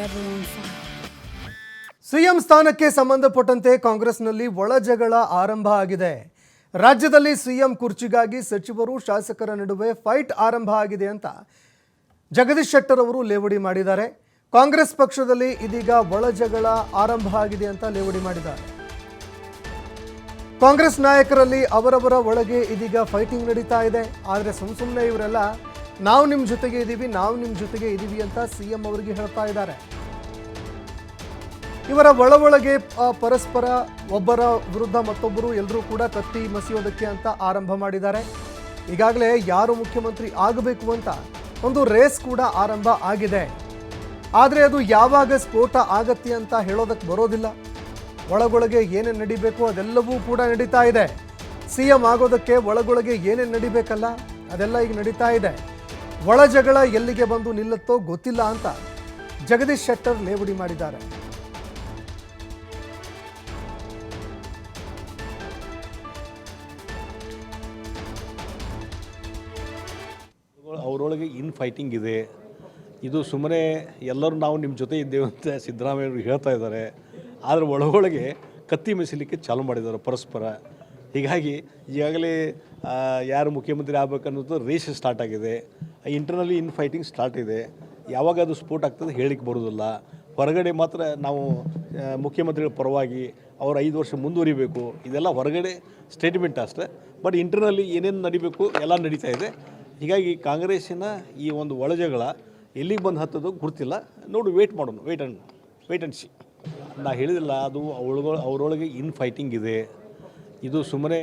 everyone fine. CM ಸ್ಥಾನಕ್ಕೆ ಸಂಬಂಧಪಟ್ಟಂತೆ ಕಾಂಗ್ರೆಸ್ನಲ್ಲಿ ಒಳಜಗಳ ಆರಂಭ ಆಗಿದೆ. ರಾಜ್ಯದಲ್ಲಿ ಸಿಎಂ ಕುರ್ಚಿಗಾಗಿ ಸಚಿವರು ಶಾಸಕರ ನಡುವೆ ಫೈಟ್ ಆರಂಭ ಆಗಿದೆ ಅಂತ ಜಗದೀಶ್ ಶೆಟ್ಟರ್ ಅವರು ಲೇವಡಿ ಮಾಡಿದ್ದಾರೆ. ಕಾಂಗ್ರೆಸ್ ಪಕ್ಷದಲ್ಲಿ ಇದೀಗ ಒಳಜಗಳ ಆರಂಭ ಆಗಿದೆ ಅಂತ ಲೇವಡಿ ಮಾಡಿದ್ದಾರೆ. ಕಾಂಗ್ರೆಸ್ ನಾಯಕರಲ್ಲಿ ಅವರವರ ಒಳಗೆ ಇದೀಗ ಫೈಟಿಂಗ್ ನಡೀತಾ ಇದೆ. ಆದರೆ ಸುಮ್ಮನೆ ಇವರೆಲ್ಲ ನಾವು ನಿಮ್ಮ ಜೊತೆಗೆ ಇದ್ದೀವಿ ಅಂತ ಸಿಎಂ ಅವರಿಗೆ ಹೇಳ್ತಾ ಇದ್ದಾರೆ. ಇವರ ಒಳಗೆ ಪರಸ್ಪರ ಒಬ್ಬರ ವಿರುದ್ಧ ಮತ್ತೊಬ್ಬರು ಎಲ್ಲರೂ ಕೂಡ ಕತ್ತಿ ಮಸಿಯೋದಕ್ಕೆ ಅಂತ ಆರಂಭ ಮಾಡಿದ್ದಾರೆ. ಈಗಾಗಲೇ ಯಾರು ಮುಖ್ಯಮಂತ್ರಿ ಆಗಬೇಕು ಅಂತ ಒಂದು ರೇಸ್ ಕೂಡ ಆರಂಭ ಆಗಿದೆ. ಆದರೆ ಅದು ಯಾವಾಗ ಸ್ಫೋಟ ಆಗತ್ತೆ ಅಂತ ಹೇಳೋದಕ್ಕೆ ಬರೋದಿಲ್ಲ. ಒಳಗೊಳಗೆ ಏನೇನು ನಡಿಬೇಕು ಅದೆಲ್ಲವೂ ಕೂಡ ನಡೀತಾ ಇದೆ. ಸಿಎಂ ಆಗೋದಕ್ಕೆ ಒಳಗೊಳಗೆ ಏನೇನು ನಡಿಬೇಕಲ್ಲ ಅದೆಲ್ಲ ಈಗ ನಡೀತಾ ಇದೆ. ಒಳ ಜಗಳ ಎಲ್ಲಿಗೆ ಬಂದು ನಿಲ್ಲುತ್ತೋ ಗೊತ್ತಿಲ್ಲ ಅಂತ ಜಗದೀಶ್ ಶೆಟ್ಟರ್ ಲೇವಡಿ ಮಾಡಿದ್ದಾರೆ. ಅವರೊಳಗೆ ಇನ್ ಫೈಟಿಂಗ್ ಇದೆ. ಇದು ಸುಮ್ಮನೆ ಎಲ್ಲರೂ ನಾವು ನಿಮ್ಮ ಜೊತೆ ಇದ್ದೇವೆ ಅಂತ ಸಿದ್ದರಾಮಯ್ಯವರು ಹೇಳ್ತಾ ಇದ್ದಾರೆ. ಆದರೆ ಒಳಗೊಳಗೆ ಕತ್ತಿ ಮೆಸಿಲಿಕ್ಕೆ ಚಾಲು ಮಾಡಿದ್ದಾರೆ ಪರಸ್ಪರ. ಹೀಗಾಗಿ ಈಗಾಗಲೇ ಯಾರು ಮುಖ್ಯಮಂತ್ರಿ ಆಗಬೇಕನ್ನೋದು ರೇಸ್ ಸ್ಟಾರ್ಟ್ ಆಗಿದೆ. ಇಂಟರ್ನಲ್ಲಿ ಇನ್ ಫೈಟಿಂಗ್ ಸ್ಟಾರ್ಟ್ ಇದೆ. ಯಾವಾಗ ಅದು ಸ್ಫೋಟ್ ಆಗ್ತದೆ ಹೇಳಿಕ್ಕೆ ಬರೋದಿಲ್ಲ. ಹೊರಗಡೆ ಮಾತ್ರ ನಾವು ಮುಖ್ಯಮಂತ್ರಿಗಳ ಪರವಾಗಿ ಅವರು 5 ವರ್ಷ ಮುಂದುವರಿಬೇಕು ಇದೆಲ್ಲ ಹೊರಗಡೆ ಸ್ಟೇಟ್ಮೆಂಟ್ ಅಷ್ಟೇ. ಬಟ್ ಇಂಟರ್ನಲ್ಲಿ ಏನೇನು ನಡಿಬೇಕು ಎಲ್ಲ ನಡೀತಾ ಇದೆ. ಹೀಗಾಗಿ ಕಾಂಗ್ರೆಸ್ಸಿನ ಈ ಒಂದು ಒಳಜಗಳ ಎಲ್ಲಿಗೆ ಬಂದು ಹತ್ತೋದು ಗೊತ್ತಿಲ್ಲ. ನೋಡು ವೇಟ್ ಮಾಡೋಣ, ವೇಟ್ ಆ್ಯಂಡ್ ಸಿ. ನಾ ಹೇಳಿದಿಲ್ಲ, ಅದು ಅವರೊಳಗೆ ಇನ್ ಫೈಟಿಂಗ್ ಇದೆ. ಇದು ಸುಮ್ಮನೆ